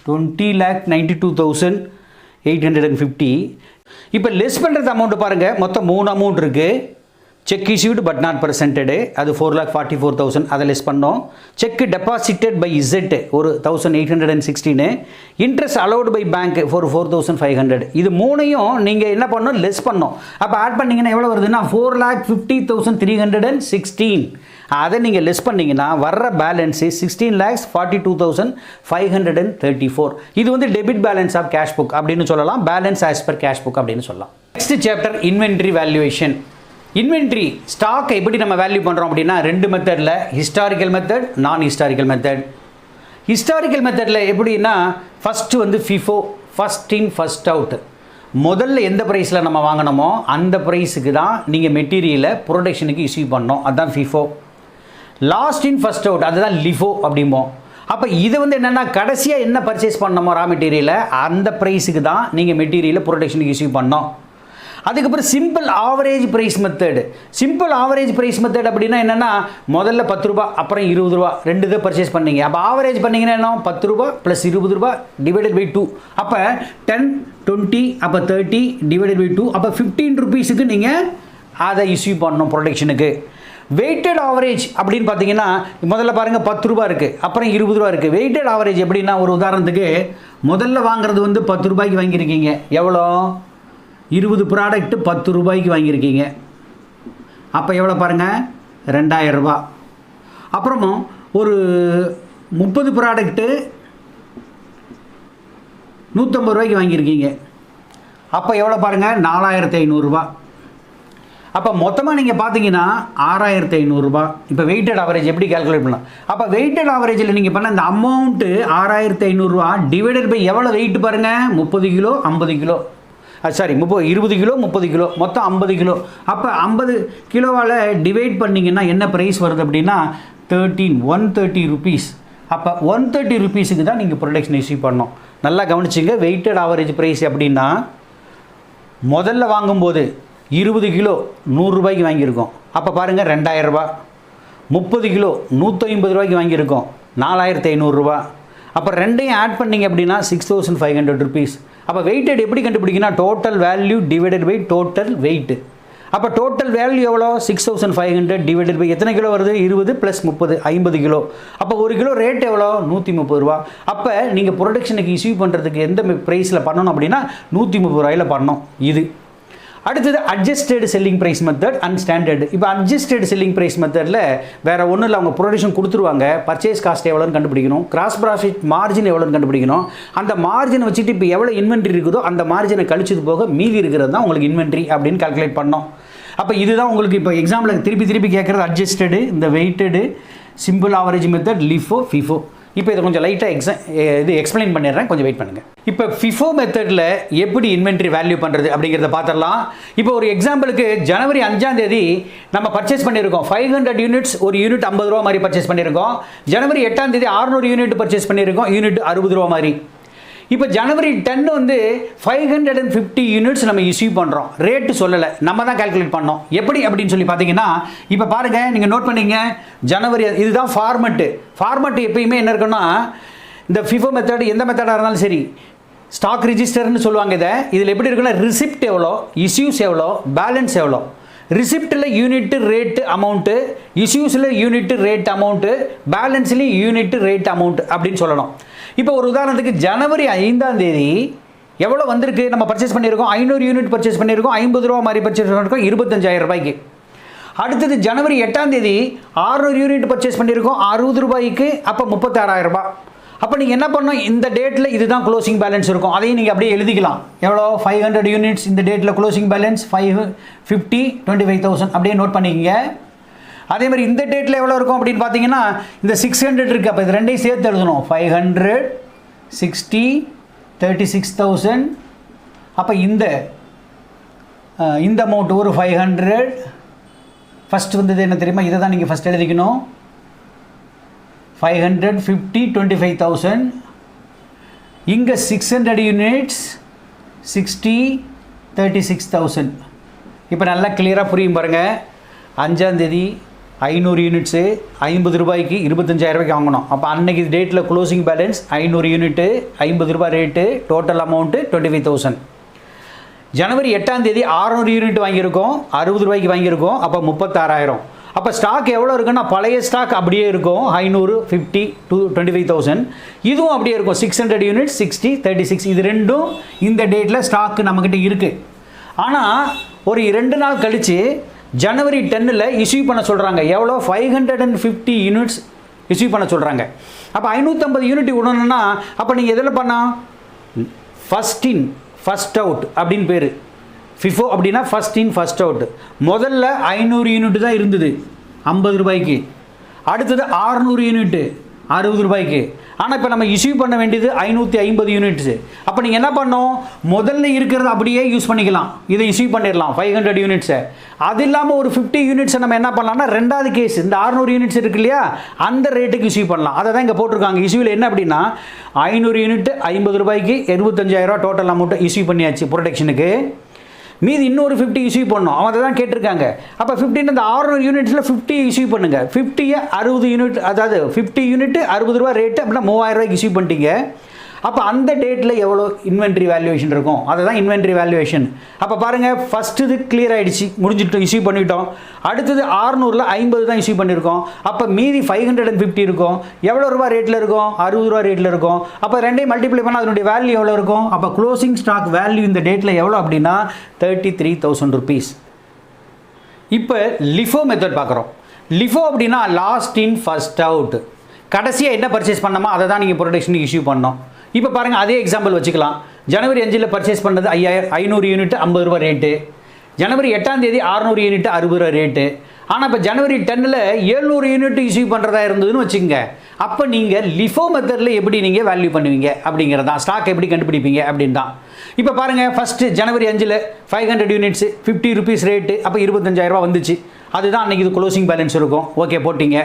20,92,850. இப்போ லெஸ் பண்ணுறது அமௌண்ட்டு பாருங்கள், மொத்தம் 3 அமௌண்ட் இருக்குது. செக் இஷ்யூடு பட் நாட் ப்ரெசென்டடு, அது 4,44,000, அதை லெஸ் பண்ணோம். செக் டெபாசிட்டட் பை இசட் ஒரு 1,816. Interest allowed by bank for 4,500. இது 3ஐயும் நீங்கள் என்ன பண்ணணும், லெஸ் பண்ணோம். அப்போ ஆட் பண்ணிங்கன்னா எவ்வளோ வருதுன்னா 4,50,316. அதை நீங்கள் லெஸ் பண்ணிங்கன்னா வர்ற பேலன்ஸு 16,42,534. இது வந்து debit balance of cash book அப்படின்னு சொல்லலாம், balance as per cash book அப்படின்னு சொல்லலாம். Next chapter inventory valuation. Inventory ஸ்டாக்கை எப்படி நம்ம வேல்யூ பண்ணுறோம் அப்படின்னா 2 மெத்தடில், historical method, non historical method. Historical மெத்தடில் எப்படின்னா ஃபஸ்ட்டு வந்து FIFO, first in first out. முதல்ல எந்த ப்ரைஸில் நம்ம வாங்கினோமோ அந்த ப்ரைஸுக்கு தான் நீங்கள் மெட்டீரியலை ப்ரொடக்ஷனுக்கு இஷ்யூ பண்ணோம், அதுதான் FIFO. லாஸ்ட் இன் ஃபஸ்ட் அவுட், அதுதான் LIFO அப்படிம்போம். அப்போ இது வந்து என்னென்னா கடைசியாக என்ன பர்ச்சேஸ் பண்ணோமோ ரா மெட்டீரியலை அந்த ப்ரைஸுக்கு தான் நீங்கள் மெட்டீரியலை ப்ரொடக்ஷனுக்கு இஷ்யூ பண்ணோம். அதுக்கப்புறம் simple average price method. Simple average price method அப்படின்னா என்னென்னா, முதல்ல 10 ரூபா அப்புறம் 20 ரூபா 2 இதை பர்ச்சேஸ் பண்ணீங்க. அப்போ ஆவரேஜ் பண்ணிங்கன்னா என்ன, 10 ரூபா ப்ளஸ் 20 ரூபா டிவைடட் பை 2. அப்போ 10, 20, அப்போ 30 டிவைடட் பை 2. அப்போ 15 ருபீஸுக்கு நீங்கள் அதை இஷ்யூ பண்ணணும் ப்ரொடெக்ஷனுக்கு. வெயிட்டட் ஆவரேஜ் அப்படின்னு பார்த்தீங்கன்னா, முதல்ல பாருங்கள் 10 ரூபா இருக்குது, அப்புறம் 20 ரூபா இருக்குது. வெயிட்டட் ஆவரேஜ் எப்படின்னா, ஒரு உதாரணத்துக்கு முதல்ல வாங்குறது வந்து 10 ரூபாய்க்கு வாங்கியிருக்கீங்க. எவ்வளோ, 20 ப்ராடக்ட்டு 10 ரூபாய்க்கு வாங்கியிருக்கீங்க. அப்போ எவ்வளோ பாருங்கள், 2000 ரூபா. அப்புறமும் ஒரு 30 ப்ராடக்ட்டு 150 ரூபாய்க்கு வாங்கியிருக்கீங்க. அப்போ எவ்வளோ பாருங்கள், 4500 ரூபா. அப்போ மொத்தமாக நீங்கள் பார்த்தீங்கன்னா 6500 ரூபா. இப்போ வெயிட்டட் ஆவரேஜ் எப்படி கால்குலேட் பண்ணலாம்? அப்போ வெயிட்டட் ஆவரேஜில் நீங்கள் பண்ண இந்த அமௌண்ட்டு 6500 ரூபா டிவைடட் பை எவ்வளோ வெயிட் பாருங்கள், 30 kilo 50 kilo, sorry 20 kilo 30 kilo, மொத்தம் 50 கிலோ. அப்போ 50 கிலோவால் டிவைட் பண்ணிங்கன்னா என்ன ப்ரைஸ் வருது அப்படின்னா 130 ருபீஸ். அப்போ 130 ருபீஸுக்கு தான் நீங்கள் ப்ரொடக்ஷன் இஷ்யூ பண்ணணும். நல்லா கவனிச்சிங்க. வெயிட்டட் ஆவரேஜ் ப்ரைஸ் அப்படின்னா, முதல்ல வாங்கும்போது 20 கிலோ 100 ரூபாய்க்கு வாங்கியிருக்கோம். அப்போ பாருங்கள் 2000 ரூபா. 30 கிலோ 150 ரூபாய்க்கு வாங்கியிருக்கோம், 4500 ரூபா. அப்போ ரெண்டையும் ஆட் பண்ணிங்க அப்படின்னா 6500 ருபீஸ். அப்போ வெயிட்டட் எப்படி கண்டுபிடிக்கணும், total value divided by total weight. அப்போ டோட்டல் வேல்யூ எவ்வளோ, 6500 டிவைடட் பை எத்தனை கிலோ வருது, 20 + 30 50 கிலோ. அப்போ ஒரு கிலோ ரேட் எவ்வளோ, 130 ரூபா. அப்போ நீங்கள் ப்ரொடக்ஷனுக்கு இஷ்யூ பண்ணுறதுக்கு எந்த ப்ரைஸில் பண்ணணும் அப்படின்னா 130 ரூபாயில் பண்ணணும். இது அடுத்தது adjusted selling price method and standard. இப்போ அட்ஜஸ்டட் செல்லிங் ப்ரைஸ் மெத்தடில் வேறு ஒன்றும் இல்லை, அவங்க ப்ரொடக்ஷன் கொடுத்துருவாங்க. பர்ச்சேஸ் காஸ்ட் எவ்வளோன்னு கண்டுபிடிக்கணும், கிராஸ் ப்ராஃபிட் மார்ஜின் எவ்வளோன்னு கண்டுபிடிக்கணும். அந்த மார்ஜினை வச்சுட்டு இப்போ எவ்வளோ இன்வென்ட்ரி இருக்குதோ அந்த மார்ஜினை கழிச்சது போக மீதி இருக்கிறது தான் உங்களுக்கு இன்வென்ட்ரி அப்படின்னு கால்குலேட் பண்ணோம். அப்போ இதுதான் உங்களுக்கு இப்போ எக்ஸாம்பிள் திருப்பி கேட்குறது அட்ஜஸ்டடு, இந்த weighted, simple average method, லிஃபோ, FIFO. இப்போ இதை கொஞ்சம் லைட்டாக எக்ஸ்பிளைன் பண்ணிடுறேன், கொஞ்சம் வெயிட் பண்ணுங்கள். இப்போ ஃபிஃபோ மெத்தடில் எப்படி இன்வென்ட்ரி வேல்யூ பண்ணுறது அப்படிங்கிறத பார்த்துடலாம். இப்போ ஒரு எக்ஸாம்பிளுக்கு ஜனவரி 5ஆம் தேதி நம்ம பர்ச்சேஸ் பண்ணியிருக்கோம் 500 யூனிட்ஸ், ஒரு யூனிட் 50 ரூபா மாதிரி பர்ச்சேஸ் பண்ணியிருக்கோம். ஜனவரி 8ஆம் தேதி 600 யூனிட் பர்ச்சேஸ் பண்ணியிருக்கோம், யூனிட் 60 ரூபா மாதிரி. இப்போ ஜனவரி 10 வந்து 550 யூனிட்ஸ் நம்ம இஷ்யூ பண்ணுறோம். ரேட்டு சொல்லலை, நம்ம தான் கால்குலேட் பண்ணோம். எப்படி அப்படின்னு சொல்லி பார்த்தீங்கன்னா, இப்போ பாருங்கள், நீங்கள் நோட் பண்ணிங்க, ஜனவரி இதுதான் ஃபார்மெட்டு எப்பயுமே என்ன இருக்குன்னா, இந்த ஃபிஃபோ மெத்தட் எந்த மெத்தடாக இருந்தாலும் சரி, ஸ்டாக் ரிஜிஸ்டர்னு சொல்லுவாங்க. இதில் எப்படி இருக்குன்னா, ரிசிப்ட் எவ்வளோ, இஷ்யூஸ் எவ்வளோ, பேலன்ஸ் எவ்வளோ. ரிசிப்டில் யூனிட்டு ரேட்டு அமௌண்ட்டு, இஷ்யூஸில் யூனிட்டு ரேட் அமௌண்ட்டு, பேலன்ஸ்லேயும் யூனிட்டு ரேட் அமௌண்ட் அப்படின்னு சொல்லணும். இப்போ ஒரு உதாரணத்துக்கு ஜனவரி 5ஆம் தேதி எவ்வளோ வந்திருக்கு, நம்ம பர்ச்சேஸ் பண்ணியிருக்கோம் 500 யூனிட் பர்ச்சேஸ் பண்ணியிருக்கோம், 50 ரூபா மாதிரி பர்ச்சேஸ் பண்ணியிருக்கோம், 25000 ரூபாய்க்கு. அடுத்தது ஜனவரி 8ஆம் தேதி 600 யூனிட் பர்ச்சேஸ் பண்ணியிருக்கோம் 60 ரூபாய்க்கு, அப்போ 36000 ரூபாய். அப்போ நீங்கள் என்ன பண்ணணும், இந்த டேட்டில் இதுதான் க்ளோசிங் பேலன்ஸ் இருக்கும், அதையும் நீங்கள் அப்படியே எழுதிக்கலாம். எவ்வளோ, 500 யூனிட்ஸ், இந்த டேட்டில் க்ளோசிங் பேலன்ஸ் 550 25,000 அப்படியே நோட் பண்ணிக்கங்க. அதே மாதிரி இந்த டேட்டில் எவ்வளோ இருக்கும் அப்படின்னு பார்த்தீங்கன்னா, இந்த 600 இருக்குது. அப்போ இது ரெண்டையும் சேர்த்து எழுதணும், 500 60 36,000. அப்போ இந்த அமௌண்ட் ஒரு 500. ஃபஸ்ட் வந்தது என்ன தெரியுமா, இதை தான் நீங்கள் ஃபஸ்ட் எழுதிக்கணும். 550 25,000. இங்கே 600 யூனிட்ஸ் 60 36,000. இப்போ நல்லா கிளியராக புரியும் பாருங்கள். 5ஆம் தேதி 500 யூனிட்ஸு 50 ரூபாய்க்கு 25,000 ரூபாய்க்கு வாங்கணும். அப்போ அன்னைக்கு டேட்டில் க்ளோசிங் பேலன்ஸ் 500 யூனிட்டு 50 ரூபாய் ரேட்டு, டோட்டல் அமௌண்ட்டு 25,000. ஜனவரி 8ஆம் தேதி 600 யூனிட் வாங்கியிருக்கோம், 60 ரூபாய்க்கு வாங்கியிருக்கோம், அப்போ 36,000. அப்போ ஸ்டாக் எவ்வளோ இருக்குன்னா, பழைய ஸ்டாக் அப்படியே இருக்கும் 500 50 25,000. இதுவும் அப்படியே இருக்கும் 600 யூனிட் 60 36. இது ரெண்டும் இந்த டேட்டில் ஸ்டாக்கு நம்மக்கிட்ட இருக்குது. ஆனால் ஒரு 2 நாள் கழித்து ஜனவரி 10ல் இஷ்யூ பண்ண சொல்கிறாங்க. எவ்வளோ, 550 யூனிட்ஸ் இஷ்யூ பண்ண சொல்கிறாங்க. அப்போ 550 யூனிட் விடணும்னா, அப்போ நீங்கள் எதில் பண்ணால் ஃபஸ்ட் இன் ஃபஸ்ட் அவுட் அப்படின்னு பேர். ஃபிஃபோ அப்படின்னா ஃபஸ்ட் இன் ஃபஸ்ட் அவுட். முதல்ல 500 யூனிட் தான் இருந்தது 50 ரூபாய்க்கு, அடுத்தது 600 யூனிட்டு 60 ரூபாய்க்கு. ஆனால் இப்போ நம்ம இஷ்யூ பண்ண வேண்டியது 550 யூனிட்ஸு. அப்போ நீங்கள் என்ன பண்ணோம், முதல்ல இருக்கிறது அப்படியே யூஸ் பண்ணிக்கலாம், இதை இஷ்யூ பண்ணிடலாம் 500 யூனிட்ஸை. அது இல்லாமல் ஒரு 50 யூனிட்ஸை நம்ம என்ன பண்ணலாம்னா, ரெண்டாவது கேஸ் இந்த 600 யூனிட்ஸ் இருக்கு இல்லையா, அந்த ரேட்டுக்கு இஷ்யூ பண்ணலாம். அதை தான் இங்கே போட்டிருக்காங்க. இஷ்யூவில் என்ன அப்படின்னா, 500 யூனிட் 50 ரூபாய்க்கு 75,000 ரூபா டோட்டல் அமௌண்ட்டை இஷ்யூ பண்ணியாச்சு ப்ரொடெக்ஷனுக்கு. மீதி இன்னொரு 50 இஷ்யூ பண்ணோம். அவங்க அதை தான் கேட்டிருக்காங்க. அப்போ 15 அந்த 600 யூனிட்ஸில் 50 இஷ்யூ பண்ணுங்க. 50 60 யூனிட், அதாவது 50 யூனிட் 60 ரூபா ரேட்டு அப்படின்னா 3000 ரூபாய்க்கு இஷ்யூ பண்ணிட்டீங்க. அப்போ அந்த டேட்டில் எவ்வளோ இன்வென்ட்ரி வேல்யூவேஷன் இருக்கும், அதை தான் இன்வென்ட்ரி வேல்யூவேஷன். அப்போ பாருங்கள், ஃபஸ்ட்டு இது கிளியர் ஆகிடுச்சு, முடிஞ்சிட்டோம், இஷ்யூ பண்ணிட்டோம். அடுத்தது 600ல் 50 தான் இஷ்யூ பண்ணியிருக்கோம். அப்போ மீதி 550 இருக்கும். எவ்வளோ ரூபா ரேட்டில் இருக்கும்? 60 ரூபா ரேட்டில் இருக்கும். அப்போ ரெண்டையும் மல்டிப்ளை பண்ணால் அதனுடைய வேல்யூ எவ்வளோ இருக்கும்? அப்போ க்ளோசிங் ஸ்டாக் வேல்யூ இந்த டேட்டில் எவ்வளோ அப்படின்னா 33,000 rupees. இப்போ லிஃபோ மெத்தட் பார்க்குறோம். லிஃபோ அப்படின்னா லாஸ்ட் இன் ஃபர்ஸ்ட் அவுட். கடைசியாக என்ன பர்ச்சேஸ் பண்ணோமோ அதை தான் நீங்கள் ப்ரொடக்ஷனுக்கு இஷ்யூ பண்ணோம். இப்போ பாருங்கள், அதே எக்ஸாம்பிள் வச்சுக்கலாம். ஜனவரி 5 பர்ச்சேஸ் பண்ணது 500 யூனிட் 50 ரூபா ரேட்டு. ஜனவரி 8 600 யூனிட் 60 ரூபா ரேட்டு. ஆனால் இப்போ ஜனவரி 10 700 யூனிட் இஷ்யூ பண்ணுறதா இருந்ததுன்னு வச்சுக்கோங்க. அப்போ நீங்கள் லிஃபோ மெத்தடில் எப்படி நீங்கள் வேல்யூ பண்ணுவீங்க அப்படிங்கிறதான், ஸ்டாக் எப்படி கண்டுபிடிப்பீங்க அப்படின்னு தான். இப்போ பாருங்கள், ஃபஸ்ட்டு ஜனவரி 5 500 யூனிட்ஸு 50 rupees ரேட்டு. அப்போ 25,000 ரூபா வந்துச்சு. அதுதான் அன்றைக்கி இது க்ளோசிங் பேலன்ஸ் இருக்கும். ஓகே, போட்டிங்க.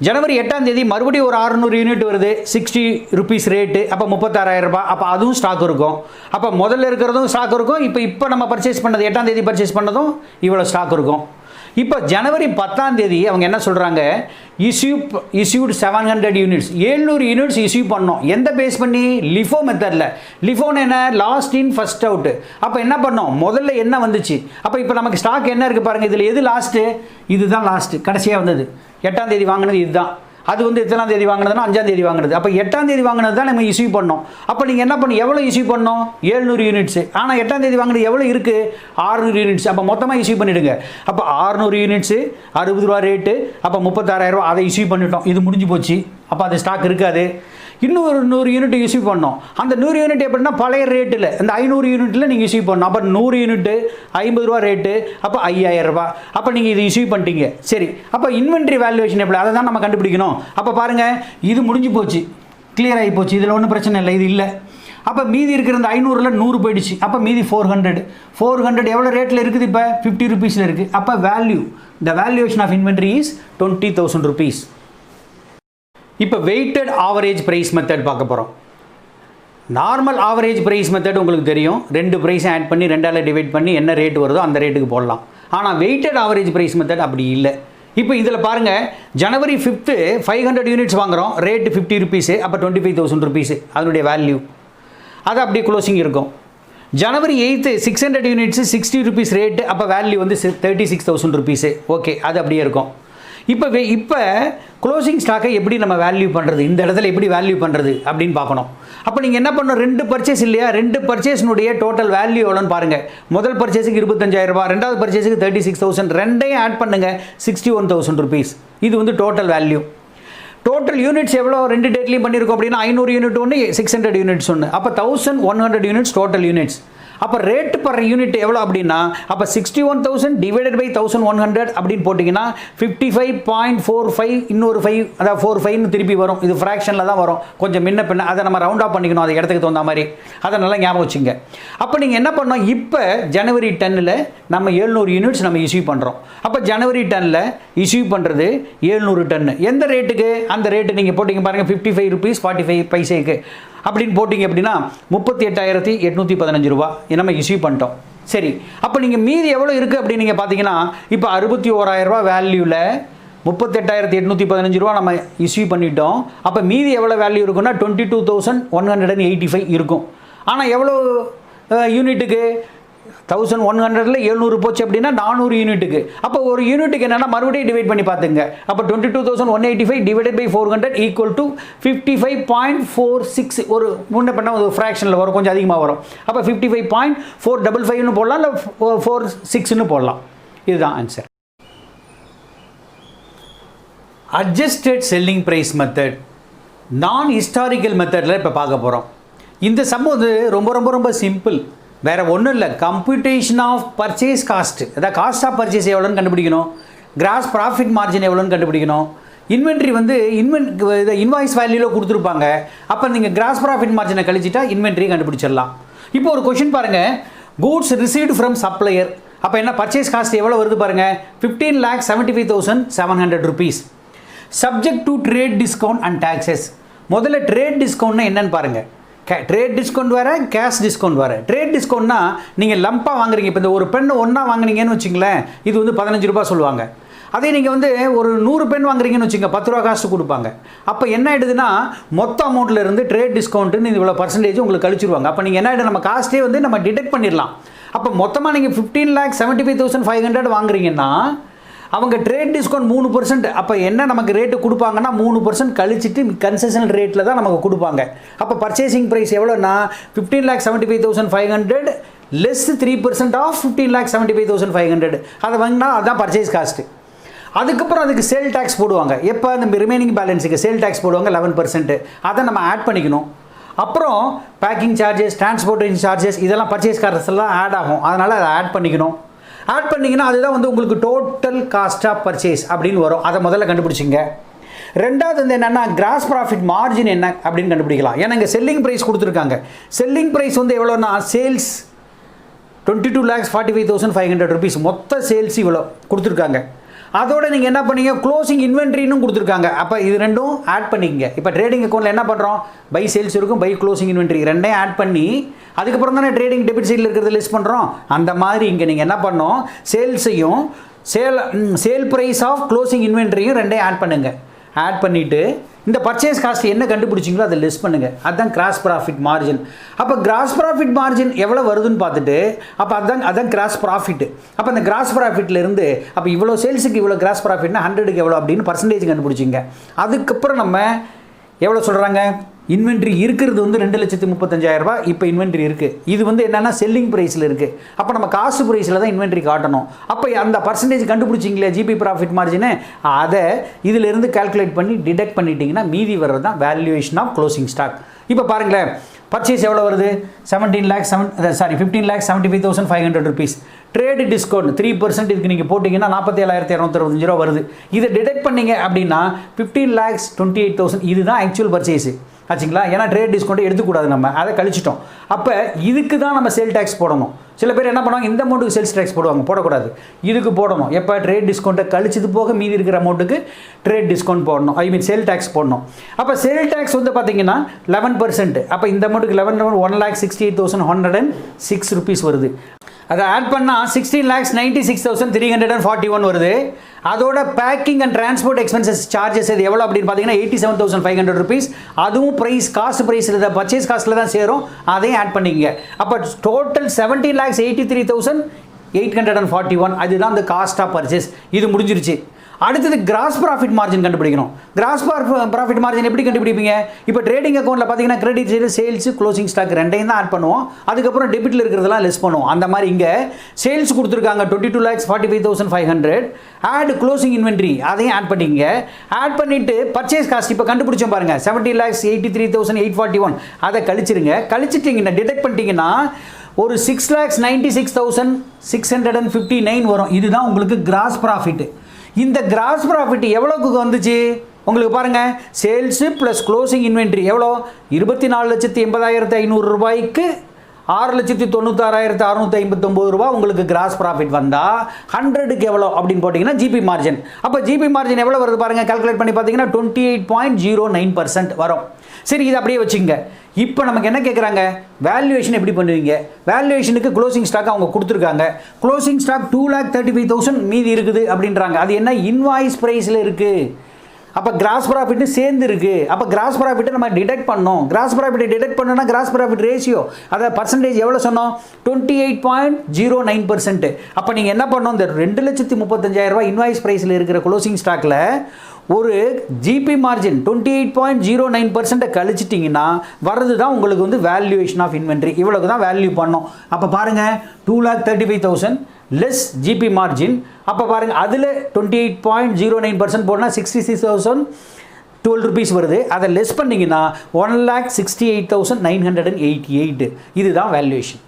ஜனவரி 8 மறுபடியும் ஒரு 600 யூனிட் வருது, 60 rupees ரேட்டு. அப்போ 36,000 ரூபாய். அப்போ அதுவும் ஸ்டாக் இருக்கும். அப்போ முதல்ல இருக்கிறதும் ஸ்டாக் இருக்கும். இப்போ நம்ம பர்ச்சேஸ் பண்ணது 8 பர்ச்சேஸ் பண்ணதும் இவ்வளோ ஸ்டாக் இருக்கும். இப்போ ஜனவரி 10 அவங்க என்ன சொல்கிறாங்க, இஷ்யூட் 700 யூனிட்ஸ், 700 யூனிட்ஸ் இஷ்யூ பண்ணோம். எந்த பேஸ் பண்ணி? லிஃபோ மெத்தடில். லிஃபோன்னு என்ன? Last in first out. அப்போ என்ன பண்ணோம்? முதல்ல என்ன வந்துச்சு? அப்போ இப்போ நமக்கு ஸ்டாக் என்ன இருக்குது பாருங்கள். இதில் எது லாஸ்ட்டு? இதுதான் லாஸ்ட்டு, கடைசியாக வந்தது. 8 வாங்கினது இதுதான். அது வந்து எத்தனாம் தேதி வாங்கினதுன்னா 5 வாங்கினது. அப்போ 8 வாங்கினது தான் நம்ம இஷ்யூ பண்ணோம். அப்போ நீங்கள் என்ன பண்ணணும்? எவ்வளோ இஷ்யூ பண்ணோம்? 700 யூனிட்ஸு. ஆனால் 8 வாங்கினது எவ்வளோ இருக்குது? 600 யூனிட்ஸ். அப்போ மொத்தமாக இஷ்யூ பண்ணிவிடுங்க. அப்போ 600 யூனிட்ஸு 60 ரூபா ரேட்டு. அப்போ 36,000 ரூபா அதை இஷ்யூ பண்ணிட்டோம். இது முடிஞ்சு போச்சு. அப்போ அது ஸ்டாக் இருக்காது. இன்னொரு 100 யூனிட் இஷ்யூ பண்ணோம். அந்த 100 யூனிட் எப்படின்னா பழைய ரேட்டில் அந்த 500 யூனிட்டில் நீங்கள் இஷ்யூ பண்ணணும். அப்போ 100 யூனிட்டு 50 ரூபா ரேட்டு. அப்போ 5,000 ரூபா. அப்போ நீங்கள் இது இஷ்யூ பண்ணிட்டீங்க. சரி, அப்போ இன்வென்ட்ரி வேல்யூவேஷன் எப்படி? அதை தான் நம்ம கண்டுபிடிக்கணும். அப்போ பாருங்கள், இது முடிஞ்சு போச்சு, கிளியர் ஆகி போச்சு. இதில் ஒன்றும் பிரச்சனை இல்லை, இது இல்லை. அப்போ மீதி இருக்கிற இந்த 500ல் 100 போயிடுச்சு. அப்போ மீதி 400 எவ்வளோ ரேட்டில் இருக்குது? இப்போ 50 rupeesல இருக்குது. அப்போ value, the valuation of inventory is 20,000 rupees. இப்போ வெயிட்டட் ஆவரேஜ் ப்ரைஸ் மெத்தட் பார்க்க போகிறோம். நார்மல் ஆவரேஜ் ப்ரைஸ் மெத்தட் உங்களுக்கு தெரியும். 2 ப்ரைஸை ஆட் பண்ணி 2ஆல் டிவைட் பண்ணி என்ன ரேட் வருதோ அந்த ரேட்டுக்கு போடலாம். ஆனால் வெயிட்டட் ஆவரேஜ் ப்ரைஸ் மெத்தட் அப்படி இல்லை. இப்போ இதில் பாருங்கள், ஜனவரி 5 500 யூனிட்ஸ் வாங்குகிறோம், ரேட்டு 50 rupees. அப்போ 25,000 rupees அதனுடைய வேல்யூ. அது அப்படியே க்ளோசிங் இருக்கும். ஜனவரி 8 600 யூனிட்ஸு 60 rupees ரேட்டு. அப்போ வேல்யூ வந்து 36,000 rupees. ஓகே, அது அப்படியே இருக்கும். இப்போ க்ளோசிங் ஸ்டாக்கை எப்படி நம்ம வேல்யூ பண்ணுறது, இந்த இடத்துல எப்படி வேல்யூ பண்ணுறது அப்படின்னு பார்க்கணும். அப்போ நீங்கள் என்ன பண்ணணும்? 2 பர்ச்சேஸ் இல்லையா? 2 பர்ச்சேஸ்னுடைய டோட்டல் வேல்யூ எவ்வளோன்னு பாருங்கள். முதல் பர்ச்சேஸுக்கு 25,000 ரூபாய், ரெண்டாவது பர்ச்சேஸுக்கு 36,000, ரெண்டையும் ஆட் பண்ணுங்கள், 61,000 rupees. இது வந்து டோட்டல் வேல்யூ. டோட்டல் யூனிட்ஸ் எவ்வளோ 2 டேட்லையும் பண்ணியிருக்கோம் அப்படின்னா 500 யூனிட் ஒன்று, 600 யூனிட்ஸ் ஒன்று. அப்போ 1100 யூனிட்ஸ் டோட்டல் யூனிட்ஸ். அப்போ ரேட்டு பர் யூனிட் எவ்வளோ அப்படின்னா, அப்போ 61,000 டிவைடட் பை 1100 அப்படின்னு போட்டிங்கன்னா 55.45 இன்னொரு 5, அதாவது 45 திருப்பி வரும். இது ஃப்ராக்ஷனில் தான் வரும், கொஞ்சம் முன்ன பின்ன. அதை நம்ம ரவுண்ட் ஆஃப் பண்ணிக்கணும், அது இடத்துக்கு தகுந்த மாதிரி. அதை நல்லா ஞாபகம் வச்சுங்க. அப்போ நீங்கள் என்ன பண்ணோம்? இப்போ ஜனவரி 10 நம்ம 700 யூனிட்ஸ் நம்ம இஷ்யூ பண்ணுறோம். அப்போ ஜனவரி 10 இஷ்யூ பண்ணுறது 700 டன். எந்த ரேட்டுக்கு? அந்த ரேட்டு நீங்கள் போட்டிங்க பாருங்கள், 55 rupees 45 பைசேக்கு அப்படின்னு போட்டிங்க அப்படின்னா 38,815 ரூபா நம்ம இஷ்யூ பண்ணிட்டோம். சரி, அப்போ நீங்கள் மீதி எவ்வளோ இருக்குது அப்படின்னு நீங்கள் பார்த்தீங்கன்னா, இப்போ 61,000 ரூபா வேல்யூவில் 38,815 ரூபா நம்ம இஷ்யூ பண்ணிட்டோம். அப்போ மீதி எவ்வளோ வேல்யூ இருக்குன்னா 22,185 இருக்கும். ஆனால் எவ்வளோ யூனிட்டுக்கு? 1100ல் 700 போச்சு அப்படின்னா 400 யூனிட்டுக்கு. அப்போ ஒரு யூனிட்டுக்கு என்னென்னா மறுபடியும் டிவைட் பண்ணி பார்த்துங்க. அப்போ 22,185 டிவைடட் பை 400 ஈக்குவல் டு 55.46. ஒரு முன்ன பண்ண ஒரு ஃப்ராக்ஷனில் வரும், கொஞ்சம் அதிகமாக வரும். அப்போ 55.455ன்னு போடலாம், இல்லை 46ன்னு போடலாம். இதுதான் answer. Adjusted selling price method, non historical மெத்தடில் இப்போ பார்க்க போகிறோம். இந்த சம் வந்து ரொம்ப ரொம்ப ரொம்ப சிம்பிள். வேறு ஒன்றும் இல்லை, கம்ப்யூட்டேஷன் ஆஃப் பர்ச்சேஸ் காஸ்ட். அதாவது காஸ்ட் ஆஃப் பர்ச்சேஸ் எவ்வளோன்னு கண்டுபிடிக்கணும், கிராஸ் ப்ராஃபிட் மார்ஜின் எவ்வளோன்னு கண்டுபிடிக்கணும். இன்வென்ட்ரி வந்து இன்வாய்ஸ் வேல்யூவில் கொடுத்துருப்பாங்க. அப்போ நீங்கள் கிராஸ் ப்ராஃபிட் மார்ஜினை கழிச்சிட்டா இன்வென்ட்ரி கண்டுபிடிச்சிடலாம். இப்போ ஒரு கொஷின் பாருங்கள், கூட்ஸ் ரிசீவ்டு ஃப்ரம் சப்ளையர். அப்போ என்ன பர்ச்சேஸ் காஸ்ட் எவ்வளோ வருது பாருங்கள், 15,75,700 rupees. Subject to trade discount and taxes. முதல்ல ட்ரேட் டிஸ்கவுண்ட்னா என்னன்னு பாருங்கள். ட்ரேட் டிஸ்கவுண்ட் வேறு, கேஷ் டிஸ்கவுண்ட் வேறு. ட்ரேட் டிஸ்கவுண்ட்னா நீங்கள் லம்பாக வாங்குறீங்க. இப்போ இந்த ஒரு பென் ஒன்றா வாங்குனீங்கன்னு வச்சுங்களேன், இது வந்து 15 ரூபா சொல்லுவாங்க. அதே நீங்கள் வந்து ஒரு 100 பென் வாங்குறீங்கன்னு வச்சுங்க, 10 ரூபா காசு கொடுப்பாங்க. அப்போ என்ன ஆகிடுதுன்னா மொத்த அமௌண்ட்டில் இருந்து ட்ரேட் டிஸ்கவுண்ட்டுன்னு இவ்வளோ பர்சன்டேஜ் உங்களுக்கு கழிச்சிருவாங்க. அப்போ நீங்கள் என்ன ஆகிடும், நம்ம காஸ்ட்டே வந்து நம்ம டிடெக்ட் பண்ணிடலாம். அப்போ மொத்தமாக நீங்கள் 15,75,500 வாங்குறீங்கன்னா அவங்க ட்ரேட் டிஸ்கவுண்ட் 3%. அப்போ என்ன நமக்கு ரேட்டு கொடுப்பாங்கன்னா 3% கழிச்சிட்டு கன்செஷனல் ரேட்டில் தான் நமக்கு கொடுப்பாங்க. அப்போ பர்ச்சேசிங் ப்ரைஸ் எவ்வளோன்னா 15,75,500 லெஸ் 3% ஆஃப் 15,75,500. அதை வாங்கினா அதுதான் பர்ச்சேஸ் காஸ்ட்டு. அதுக்கப்புறம் அதுக்கு சேல் டேக்ஸ் போடுவாங்க. எப்போ அந்த ரிமைனிங் பேலன்ஸுக்கு சேல் டேக்ஸ் போடுவாங்க 11%. அதை நம்ம ஆட் பண்ணிக்கணும். அப்புறம் பேக்கிங் சார்ஜஸ், டிரான்ஸ்போர்ட்டேஷன் சார்ஜஸ், இதெல்லாம் பர்ச்சேஸ் காஸ்ட் எல்லாம் ஆட் ஆகும். அதனால் அதை ஆட் பண்ணிக்கணும். ஆட் பண்ணிங்கன்னா அதுதான் வந்து உங்களுக்கு டோட்டல் காஸ்ட் ஆஃப் பர்ச்சேஸ் அப்படின்னு வரும். அதை முதல்ல கண்டுபிடிச்சிங்க. ரெண்டாவது வந்து என்னென்னா கிராஸ் ப்ராஃபிட் மார்ஜின் என்ன அப்படின்னு கண்டுபிடிக்கலாம். ஏன்னா இங்கே செல்லிங் ப்ரைஸ் கொடுத்துருக்காங்க. செல்லிங் ப்ரைஸ் வந்து எவ்வளோன்னா சேல்ஸ் 22,45,500 rupees. மொத்த சேல்ஸ் இவ்வளோ கொடுத்துருக்காங்க. அதோட நீங்கள் என்ன பண்ணீங்க, க்ளோசிங் இன்வென்ட்ரின்னு கொடுத்துருக்காங்க. அப்போ இது ரெண்டும் ஆட் பண்ணிக்கங்க. இப்போ ட்ரேடிங் அக்கௌண்ட்டில் என்ன பண்ணுறோம், பை சேல்ஸ் இருக்கும், பை க்ளோசிங் இன்வென்ட்ரி ரெண்டையும் ஆட் பண்ணி அதுக்கப்புறம் தானே ட்ரேடிங் டெபிட் சைடில் இருக்கிறத லிஸ்ட் பண்ணுறோம். அந்த மாதிரி இங்கே நீங்கள் என்ன பண்ணோம், சேல்ஸையும் சேல் ப்ரைஸ் ஆஃப் க்ளோசிங் இன்வென்ட்ரியும் ரெண்டையும் ஆட் பண்ணுங்கள். ஆட் பண்ணிவிட்டு இந்த பர்ச்சேஸ் காஸ்ட் என்ன கண்டுபிடிச்சிங்களோ அதை லிஸ்ட் பண்ணுங்கள். அதுதான் கிராஸ் ப்ராஃபிட் மார்ஜின். அப்போ கிராஸ் ப்ராஃபிட் மார்ஜின் எவ்வளோ வருதுன்னு பார்த்துட்டு அப்போ அதுதான் கிராஸ் ப்ராஃபிட். அப்போ அந்த கிராஸ் ப்ராஃபிட்லேருந்து அப்போ இவ்வளோ சேல்ஸுக்கு இவ்வளோ கிராஸ் ப்ராஃபிட்னா 100க்கு எவ்வளோ அப்படின்னு பர்சன்டேஜ் கண்டுபிடிச்சிங்க. அதுக்கப்புறம் நம்ம எவ்வளோ சொல்கிறாங்க, இன்வென்ட்ரி இருக்கிறது வந்து 2,35,000 ரூபாய். இப்போ இன்வென்ட்ரி இருக்குது. இது வந்து என்னென்னா செல்லிங் ப்ரைஸில் இருக்குது. அப்போ நம்ம காசு ப்ரைஸில் தான் இன்வென்ட்ரி காட்டணும். அப்போ அந்த பர்சன்டேஜ் கண்டுபிடிச்சிங்களே ஜிபி ப்ராஃபிட் மார்ஜினு, அதை இதிலிருந்து கால்குலேட் பண்ணி டிடெக்ட் பண்ணிட்டீங்கன்னா மீதி வர்றது தான் வேல்யூவேஷன் ஆஃப் க்ளோசிங் ஸ்டாக். இப்போ பாருங்களேன், பர்ச்சேஸ் எவ்வளோ வருது, 15,75,500 rupees. ட்ரேடு டிஸ்கவுண்ட் 3% இதுக்கு நீங்கள் போட்டிங்கன்னா 47,265 ரூபா வருது. இதை டிடெக்ட் பண்ணிங்க அப்படின்னா 15,28,000. இதுதான் ஆக்சுவல் பர்ச்சேஸு ஆச்சுங்களா. ஏன்னா ட்ரேட் டிஸ்கவுண்ட்டை எடுத்துக்கூடாது, நம்ம அதை கழிச்சிட்டோம். அப்போ இதுக்கு தான் நம்ம சேல் டேக்ஸ் போடணும். சில பேர் என்ன பண்ணுவாங்க, இந்த அமௌண்ட்டுக்கு சேல்ஸ் டேக்ஸ் போடுவாங்க. போடக்கூடாது, இதுக்கு போடணும். எப்போ ட்ரேட் டிஸ்கவுண்ட்டை கழிச்சது போக மீதி இருக்கிற அமௌண்ட்டுக்கு ட்ரேட் டிஸ்கவுண்ட் போடணும், சேல் டேக்ஸ் போடணும். அப்போ சேல் டேக்ஸ் வந்து பார்த்தீங்கன்னா 11%. அப்போ இந்த அமௌண்ட்டுக்கு 1,68,106 rupees வருது. அதை ஆட் பண்ணால் 16,96,341 வருது. அதோட packing and transport expenses charges இது எவ்வளோ அப்படின்னு பார்த்தீங்கன்னா 87,500 rupees. அதுவும் ப்ரைஸ் காஸ்ட் ப்ரைஸில் தான், பர்ச்சேஸ் காஸ்ட்டில் தான் சேரும். அதையும் ஆட் பண்ணிக்கங்க. அப்போ டோட்டல் 17,83,841. அதுதான் அந்த காஸ்ட் ஆஃப் பர்ச்சேஸ். இது முடிஞ்சிருச்சு. அடுத்தது கிராஸ் ப்ராஃபிட் மார்ஜின் கண்டுபிடிக்கணும். கிராஸ் ப்ராஃபிட் மார்ஜின் எப்படி கண்டுபிடிப்பீங்க, இப்போ ட்ரேடிங் அக்கௌண்ட்டில் பார்த்தீங்கன்னா credit side sales closing stock ரெண்டையும் தான் ஆட் பண்ணுவோம். அதுக்கப்புறம் டெபிட்டில் இருக்கிறதெல்லாம் லெஸ் பண்ணுவோம். அந்த மாதிரி இங்கே சேல்ஸ் கொடுத்துருக்காங்க 22,45,500. ஆட் க்ளோசிங் இன்வென்ட்ரி அதையும் ஆட் பண்ணிங்க. ஆட் பண்ணிவிட்டு பர்ச்சேஸ் காஸ்ட் இப்போ கண்டுபிடிச்சோம் பாருங்கள் 17,83,841. அதை கழிச்சிருங்க. கழிச்சிட்டிங்கன்னா டிடெக்ட் பண்ணிட்டீங்கன்னா ஒரு 6,96,659 வரும். இதுதான் உங்களுக்கு கிராஸ் ப்ராஃபிட். இந்த கிராஸ் ப்ராஃபிட் எவ்வளோக்கு வந்துச்சு உங்களுக்கு பாருங்கள், சேல்ஸு ப்ளஸ் க்ளோசிங் இன்வென்ட்ரி எவ்வளோ, 24,80,500 ரூபாய்க்கு 6,96,659 ரூபா உங்களுக்கு கிராஸ் ப்ராஃபிட் வந்தால் 100க்கு எவ்வளோ அப்படின்னு போட்டிங்கன்னா ஜிபி மார்ஜின். அப்போ ஜிபி மார்ஜின் எவ்வளோ வருது பாருங்கள், கால்குலேட் பண்ணி பார்த்தீங்கன்னா 28.09% வரும். சரி, இது அப்படியே வச்சுங்க. இப்போ நமக்கு என்ன கேட்குறாங்க, வேல்யூவேஷன் எப்படி பண்ணுவீங்க. வேல்யூவேஷனுக்கு க்ளோசிங் ஸ்டாக் அவங்க கொடுத்துருக்காங்க. க்ளோசிங் ஸ்டாக் 2,35,000 மீதி இருக்குது அப்படின்றாங்க. அது என்ன, இன்வாய்ஸ் ப்ரைஸில் இருக்குது. அப்போ கிராஸ் ப்ராஃபிட்டு சேர்ந்து இருக்குது. அப்போ கிராஸ் ப்ராஃபிட்டை நம்ம டிடெக்ட் பண்ணோம். கிராஸ் ப்ராஃபிட்டை டிடெக்ட் பண்ணோன்னா கிராஸ் ப்ராஃபிட் ரேஷியோ, அதை பர்சன்டேஜ் எவ்வளோ சொன்னோம், 28.09%. அப்போ நீங்கள் என்ன பண்ணணும், இந்த 2,35,000 ரூபாய் இன்வாய்ஸ் ப்ரைஸில் இருக்கிற க்ளோசிங் ஸ்டாக்கில் ஒரு ஜிபி மார்ஜின் 28.09% கழிச்சிட்டிங்கன்னா வர்றது தான் உங்களுக்கு வந்து வேல்யூவேஷன் ஆஃப் இன்வென்ட்ரி. இவ்வளோக்கு தான் வேல்யூ பண்ணோம். அப்போ பாருங்கள் 2,35,000 லெஸ் ஜிபி மார்ஜின். அப்போ பாருங்கள் அதில் 28.09% போனால் 66,012 rupees வருது. அதை லெஸ் பண்ணிங்கன்னா 1,68,988. இதுதான் வேல்யூவேஷன்.